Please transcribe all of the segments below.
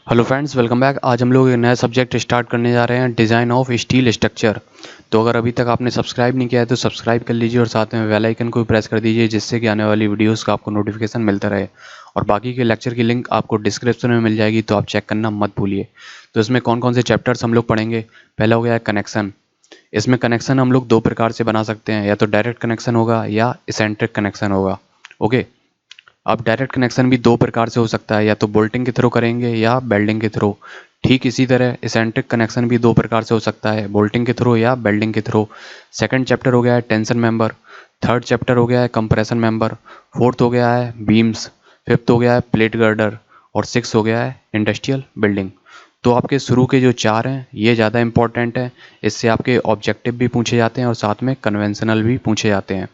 Hello friends, welcome back. आज हम लोग एक नया सब्जेक्ट स्टार्ट करने जा रहे हैं, डिज़ाइन ऑफ स्टील स्ट्रक्चर। तो अगर अभी तक आपने सब्सक्राइब नहीं किया है तो सब्सक्राइब कर लीजिए और साथ में बेल आइकन को भी प्रेस कर दीजिए, जिससे कि आने वाली वीडियोस का आपको नोटिफिकेशन मिलता रहे। और बाकी के लेक्चर की लिंक आपको डिस्क्रिप्शन में मिल जाएगी, तो आप चेक करना मत भूलिए। तो इसमें कौन कौन से चैप्टर्स हम लोग पढ़ेंगे। पहला हो गया है कनेक्शन। इसमें कनेक्शन हम लोग दो प्रकार से बना सकते हैं, या तो डायरेक्ट कनेक्शन होगा या इसेंट्रिक कनेक्शन होगा। ओके, अब डायरेक्ट कनेक्शन भी दो प्रकार से हो सकता है, या तो बोल्टिंग के थ्रू करेंगे या बेल्डिंग के थ्रू। ठीक इसी तरह इसेंट्रिक कनेक्शन भी दो प्रकार से हो सकता है, बोल्टिंग के थ्रू या बेल्डिंग के थ्रू। सेकंड चैप्टर हो गया है टेंशन मेंबर, थर्ड चैप्टर हो गया है कंप्रेशन मेंबर, फोर्थ हो गया है बीम्स, फिफ्थ हो गया है प्लेट गर्डर, और सिक्स हो गया है इंडस्ट्रियल बिल्डिंग। तो आपके शुरू के जो चार हैं ये ज़्यादा इंपॉर्टेंट है, इससे आपके ऑब्जेक्टिव भी पूछे जाते हैं और साथ में कन्वेंशनल भी पूछे जाते हैं।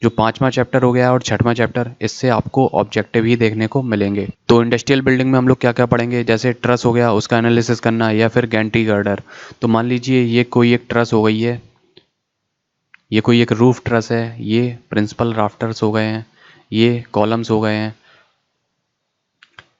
जो पांचवा चैप्टर हो गया और छठवां चैप्टर, इससे आपको ऑब्जेक्टिव ही देखने को मिलेंगे। तो इंडस्ट्रियल बिल्डिंग में हम लोग क्या क्या पढ़ेंगे, जैसे ट्रस हो गया उसका एनालिसिस करना, या फिर गैंट्री गर्डर। तो मान लीजिए ये कोई एक ट्रस हो गई है, ये कोई एक रूफ ट्रस है, ये प्रिंसिपल राफ्टर्स हो गए हैं, ये कॉलम्स हो गए हैं,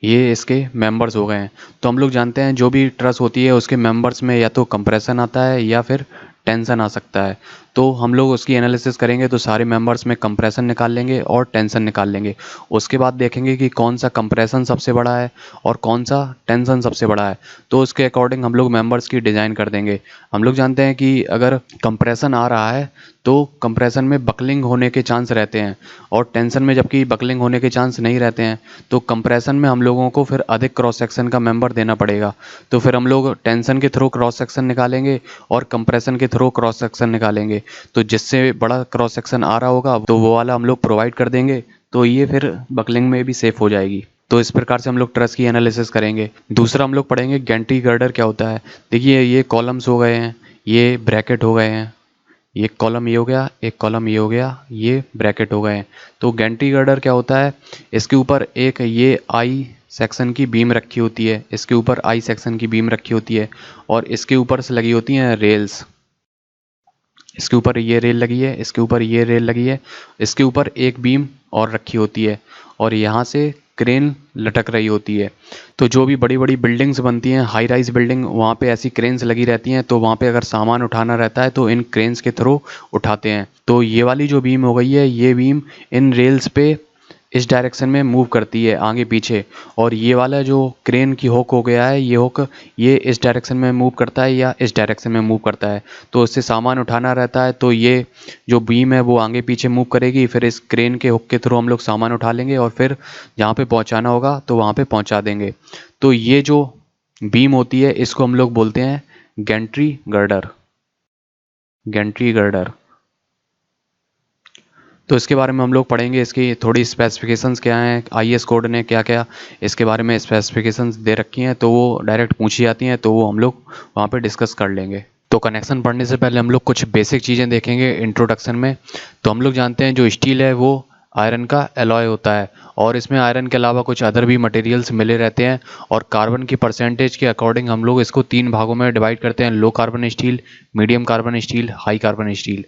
ये इसके मेंबर्स हो गए हैं। तो हम लोग जानते हैं जो भी ट्रस होती है उसके मेंबर्स में या तो कंप्रेशन आता है या फिर टेंशन आ सकता है। तो हम लोग उसकी एनालिसिस करेंगे तो सारे मेंबर्स में कंप्रेशन निकाल लेंगे और टेंशन निकाल लेंगे। उसके बाद देखेंगे कि कौन सा कंप्रेशन सबसे बड़ा है और कौन सा टेंशन सबसे बड़ा है। तो उसके अकॉर्डिंग हम लोग मेंबर्स की डिज़ाइन कर देंगे। हम लोग जानते हैं कि अगर कंप्रेशन आ रहा है तो कंप्रेशन में बकलिंग होने के चांस रहते हैं, और टेंशन में जबकि बकलिंग होने के चांस नहीं रहते हैं। तो कंप्रेशन में हम लोगों को फिर अधिक क्रॉस सेक्शन का मेंबर देना पड़ेगा। तो फिर हम लोग टेंशन के थ्रू क्रॉस सेक्शन निकालेंगे और कंप्रेशन के थ्रू क्रॉस सेक्शन निकालेंगे। तो जिससे बड़ा क्रॉस सेक्शन आ रहा होगा तो वो वाला हम लोग प्रोवाइड कर देंगे, तो ये फिर बकलिंग में भी सेफ हो जाएगी। तो इस प्रकार से हम लोग ट्रस की एनालिसिस करेंगे। दूसरा हम लोग पढ़ेंगे गैंट्री गर्डर क्या होता है। देखिए ये कॉलम्स हो गए हैं, ये ब्रैकेट हो गए हैं, एक कॉलम ये हो गया, एक कॉलम ये हो गया, ये ब्रैकेट हो गए हैं। तो गैंट्री गर्डर क्या होता है, इसके ऊपर एक ये आई सेक्शन की बीम रखी होती है, इसके ऊपर आई सेक्शन की बीम रखी होती है, और इसके ऊपर से लगी होती हैं रेल्स। इसके ऊपर ये रेल लगी है, इसके ऊपर ये रेल लगी है, इसके ऊपर एक बीम और रखी होती है, और यहाँ से क्रेन लटक रही होती है। तो जो भी बड़ी बड़ी बिल्डिंग्स बनती हैं, हाई राइज बिल्डिंग, वहाँ पे ऐसी क्रेन्स लगी रहती हैं। तो वहाँ पे अगर सामान उठाना रहता है तो इन क्रेन्स के थ्रू उठाते हैं। तो ये वाली जो बीम हो गई है, ये बीम इन रेल्स पे इस डायरेक्शन में मूव करती है आगे पीछे, और ये वाला जो क्रेन की हुक हो गया है, ये हुक ये इस डायरेक्शन में मूव करता है या इस डायरेक्शन में मूव करता है। तो इससे सामान उठाना रहता है तो ये जो बीम है वो आगे पीछे मूव करेगी, फिर इस क्रेन के हुक के थ्रू हम लोग सामान उठा लेंगे और फिर जहाँ पे पहुँचाना होगा तो वहाँ पे पहुँचा देंगे। तो ये जो बीम होती है इसको हम लोग बोलते हैं गैंट्री गर्डर। Gentry girder. तो इसके बारे में हम लोग पढ़ेंगे, इसकी थोड़ी स्पेसिफिकेशंस क्या हैं, आईएस कोड ने क्या क्या इसके बारे में स्पेसिफिकेशंस दे रखी हैं, तो वो डायरेक्ट पूछी जाती हैं, तो वो हम लोग वहाँ पे डिस्कस कर लेंगे। तो कनेक्शन पढ़ने से पहले हम लोग कुछ बेसिक चीज़ें देखेंगे इंट्रोडक्शन में। तो हम लोग जानते हैं जो स्टील है वो आयरन का एलॉय होता है, और इसमें आयरन के अलावा कुछ अदर भी मटेरियल्स मिले रहते हैं, और कार्बन की परसेंटेज के अकॉर्डिंग हम लोग इसको तीन भागों में डिवाइड करते हैं: low carbon steel, medium carbon steel, high carbon steel.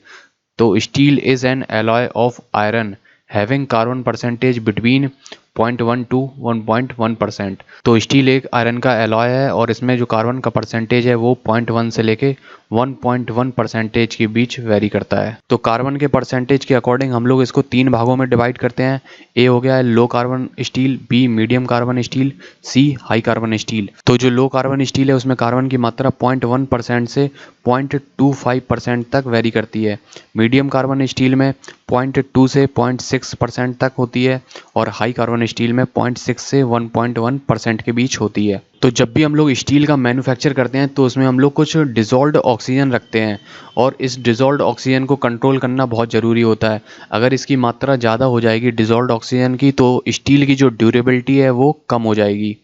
तो steel is an alloy of iron having carbon percentage between 0.1 to 1.1%। तो स्टील एक आयरन का एलॉय है और इसमें जो कार्बन का परसेंटेज है वो 0.1 से लेके 1.1% के बीच वेरी करता है। तो कार्बन के परसेंटेज के अकॉर्डिंग हम लोग इसको तीन भागों में डिवाइड करते हैं। ए हो गया है low carbon steel, B medium carbon steel, C high carbon steel. तो जो लो कार्बन स्टील है उसमें कार्बन की मात्रा 0.1% से 0.25% तक वेरी करती है। मीडियम कार्बन स्टील में 0.2 से 0.6% तक होती है, और हाई कार्बन स्टील में 0.6 से 1.1% के बीच होती है। तो जब भी हम लोग स्टील का मैन्युफैक्चर करते हैं तो उसमें हम लोग कुछ डिसॉल्व्ड ऑक्सीजन रखते हैं, और इस डिसॉल्व्ड ऑक्सीजन को कंट्रोल करना बहुत ज़रूरी होता है। अगर इसकी मात्रा ज़्यादा हो जाएगी डिसॉल्व्ड ऑक्सीजन की, तो स्टील की जो ड्यूरेबिलिटी है वो कम हो जाएगी।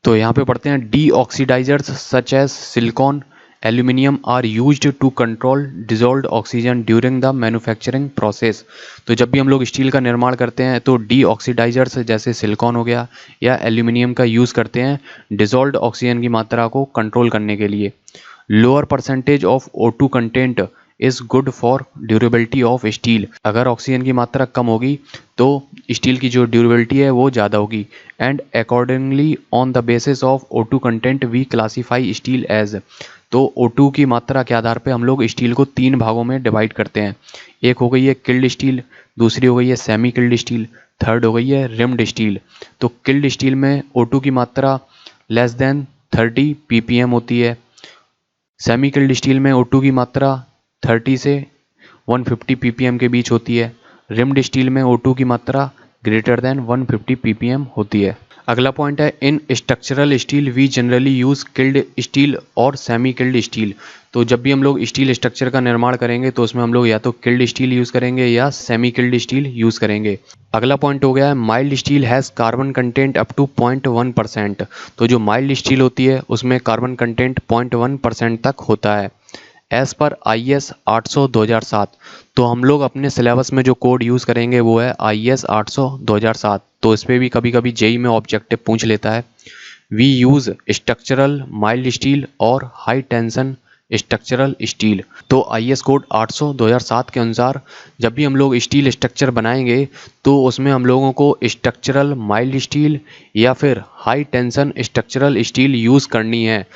तो यहाँ पे पढ़ते हैं deoxidizers such as silicon, aluminium are used to control dissolved oxygen during the manufacturing process. तो जब भी हम लोग स्टील का निर्माण करते हैं तो डी ऑक्सीडाइजर्स जैसे सिलिकॉन हो गया या एल्यूमिनियम का यूज़ करते हैं डिसॉल्व्ड ऑक्सीजन की मात्रा को कंट्रोल करने के लिए। Lower percentage of O2 content is good for durability of steel. अगर ऑक्सीजन की मात्रा कम होगी तो स्टील की जो ड्यूरेबिलिटी है वो ज़्यादा होगी। And accordingly on the basis of O2 content we classify steel as. तो O2 की मात्रा के आधार पे हम लोग स्टील को 3 भागों में डिवाइड करते हैं। एक हो गई है किल्ड स्टील, दूसरी हो गई है सेमी किल्ड स्टील, थर्ड हो गई है रिम्ड स्टील। तो किल्ड स्टील में O2 की मात्रा लेस देन 30 ppm होती है। सेमी किल्ड स्टील में O2 की मात्रा 30 से 150 ppm के बीच होती है। रिम्ड स्टील में O2 की मात्रा ग्रेटर देन 150 ppm होती है। अगला पॉइंट है in structural steel we generally use killed steel और सेमी किल्ड स्टील। तो जब भी हम लोग स्टील स्ट्रक्चर का निर्माण करेंगे तो उसमें हम लोग या तो किल्ड स्टील यूज़ करेंगे या सेमी किल्ड स्टील यूज़ करेंगे। अगला पॉइंट हो गया है mild steel has carbon content up to 0.1%। तो जो माइल्ड स्टील होती है उसमें कार्बन कंटेंट 0.1% तक होता है एज़ पर IS 800 2007। तो हम लोग अपने सिलेबस में जो कोड यूज़ करेंगे वो है IS 800 2007। तो इस पर भी कभी कभी जेई में ऑब्जेक्टिव पूछ लेता है। We use structural mild steel और हाई टेंशन स्ट्रक्चरल स्टील। तो IS कोड 800 2007 के अनुसार जब भी हम लोग स्टील स्ट्रक्चर बनाएंगे तो उसमें हम लोगों को स्ट्रक्चरल माइल्ड स्टील या फिर high tension structural steel use करनी है।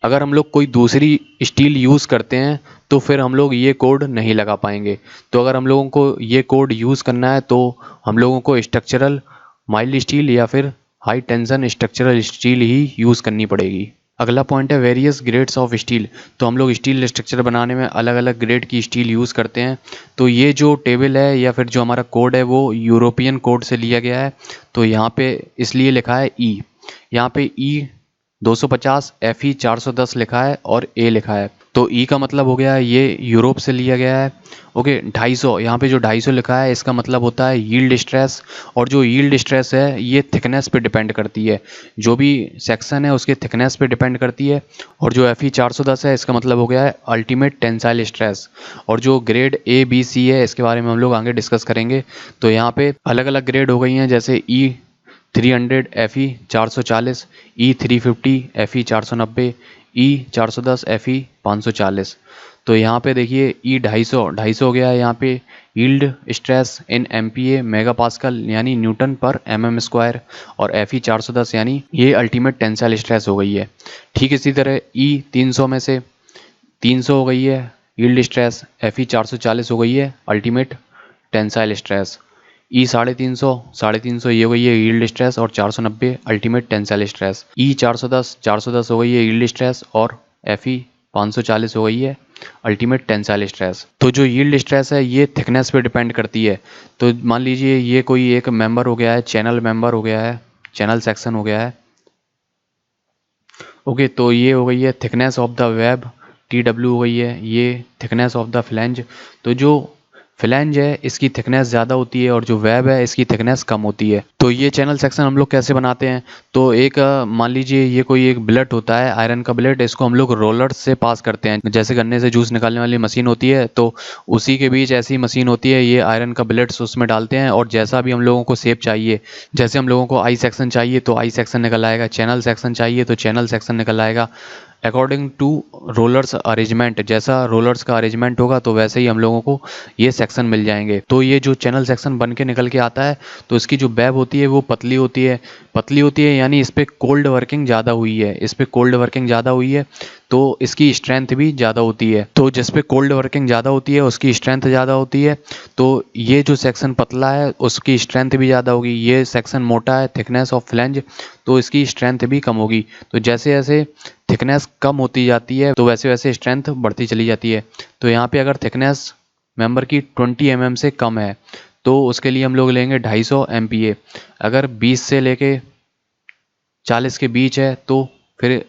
अगर हम लोग कोई दूसरी स्टील यूज़ करते हैं तो फिर हम लोग ये कोड नहीं लगा पाएंगे। तो अगर हम लोगों को ये कोड यूज़ करना है तो हम लोगों को स्ट्रक्चरल माइल्ड स्टील या फिर हाई टेंशन स्ट्रक्चरल स्टील ही यूज़ करनी पड़ेगी। अगला पॉइंट है वेरियस ग्रेड्स ऑफ स्टील। तो हम लोग स्टील स्ट्रक्चर बनाने में अलग अलग ग्रेड की स्टील यूज़ करते हैं। तो ये जो टेबल है या फिर जो हमारा कोड है वो यूरोपियन कोड से लिया गया है। तो यहाँ पे इसलिए लिखा है ई, यहाँ पे ई 250 FE 410 लिखा है और A लिखा है। तो E का मतलब हो गया है ये यूरोप से लिया गया है। ओके 250, यहाँ पे जो 250 लिखा है इसका मतलब होता है यील्ड स्ट्रेस। और जो यील्ड स्ट्रेस है ये थिकनेस पे डिपेंड करती है, जो भी सेक्शन है उसके थिकनेस पे डिपेंड करती है। और जो FE 410 है इसका मतलब हो गया है अल्टीमेट टेंसाइल स्ट्रेस। और जो ग्रेड A B C है इसके बारे में हम लोग आगे डिस्कस करेंगे। तो यहाँ पे अलग अलग ग्रेड हो गई हैं, जैसे E 300 FE 440, E 350 FE 490, E 410 FE 540। तो यहाँ पे देखिए E 250 हो गया है। यहाँ पे yield stress in MPa mega pascal यानी न्यूटन पर mm², और FE 410 यानी ये अल्टीमेट टेंसाइल स्ट्रेस हो गई है। ठीक इसी तरह E 300 में से 300 हो गई है यील्ड स्ट्रेस, FE 440 हो गई है अल्टीमेट टेंसाइल स्ट्रेस, E 350 ये हो गई है यील्ड स्ट्रेस और 490 अल्टीमेट टेंसाइल स्ट्रेस। E 410 हो गई है यील्ड स्ट्रेस और FE 540 हो गई है अल्टीमेट टेंसाइल स्ट्रेस। तो जो यील्ड स्ट्रेस है ये थिकनेस पे डिपेंड करती है। तो मान लीजिए ये कोई एक मेंबर हो गया है, चैनल मेंबर हो गया है, चैनल सेक्शन हो गया है। ओके तो ये हो गई है thickness of the web, TW हो गई है ये थिकनेस ऑफ द फ्लैंज। तो जो फ्लैंज है इसकी थिकनेस ज़्यादा होती है और जो वेब है इसकी थिकनेस कम होती है। तो ये चैनल सेक्शन हम लोग कैसे बनाते हैं, तो एक मान लीजिए ये कोई एक बिलेट होता है, आयरन का बिलेट, इसको हम लोग रोलर से पास करते हैं। जैसे गन्ने से जूस निकालने वाली मशीन होती है तो उसी के बीच ऐसी मशीन होती है, ये आयरन का बिलेट्स उसमें डालते हैं और जैसा भी हम लोगों को शेप चाहिए, जैसे हम लोगों को आई सेक्शन चाहिए तो आई सेक्शन निकल आएगा, चैनल सेक्शन चाहिए तो चैनल सेक्शन निकल आएगा। अकॉर्डिंग टू रोलर्स अरेंजमेंट, जैसा रोलर्स का अरेंजमेंट होगा तो वैसे ही हम लोगों को ये सेक्शन मिल जाएंगे। तो ये जो चैनल सेक्शन बन के निकल के आता है तो इसकी जो वेब होती है वो पतली होती है। पतली होती है यानी इस पर कोल्ड वर्किंग ज़्यादा हुई है, इस पर कोल्ड वर्किंग ज़्यादा हुई है तो इसकी स्ट्रेंथ भी ज़्यादा होती है। तो जिस पे कोल्ड वर्किंग ज़्यादा होती है उसकी स्ट्रेंथ ज़्यादा होती है। तो ये जो सेक्शन पतला है उसकी स्ट्रेंथ भी ज़्यादा होगी, ये सेक्शन मोटा है थिकनेस ऑफ फ्लैंज तो इसकी स्ट्रेंथ भी कम होगी। तो जैसे जैसे थिकनेस कम होती जाती है तो वैसे वैसे स्ट्रेंथ बढ़ती चली जाती है। तो यहाँ पे अगर थिकनेस मेंबर की 20 mm से कम है तो उसके लिए हम लोग लेंगे 250 MPa। अगर 20 से लेके 40 के बीच है तो फिर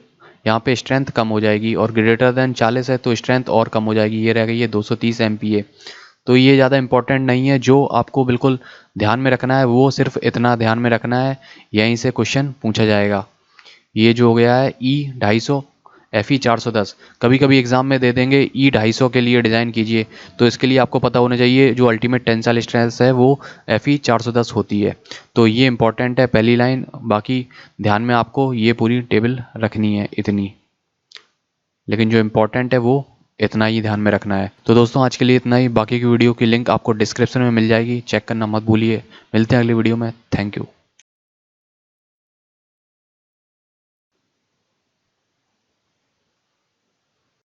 यहाँ पे स्ट्रेंथ कम हो जाएगी, और ग्रेटर देन 40 है तो स्ट्रेंथ और कम हो जाएगी, ये रह गई है 230 MPa। तो ये ज़्यादा इंपॉर्टेंट नहीं है, जो आपको बिल्कुल ध्यान में रखना है वो सिर्फ इतना ध्यान में रखना है, यहीं से क्वेश्चन पूछा जाएगा। ये जो हो गया है E 250 FE 410, कभी कभी एग्जाम में दे देंगे E 250 के लिए डिज़ाइन कीजिए, तो इसके लिए आपको पता होना चाहिए जो अल्टीमेट टेंसाइल स्ट्रेंथ है वो FE 410 होती है। तो ये इंपॉर्टेंट है पहली लाइन, बाकी ध्यान में आपको ये पूरी टेबल रखनी है इतनी, लेकिन जो इम्पोर्टेंट है वो इतना ही ध्यान में रखना है। तो दोस्तों आज के लिए इतना ही, बाकी की वीडियो की लिंक आपको डिस्क्रिप्शन में मिल जाएगी, चेक करना मत भूलिए। मिलते हैं अगली वीडियो में, थैंक यू।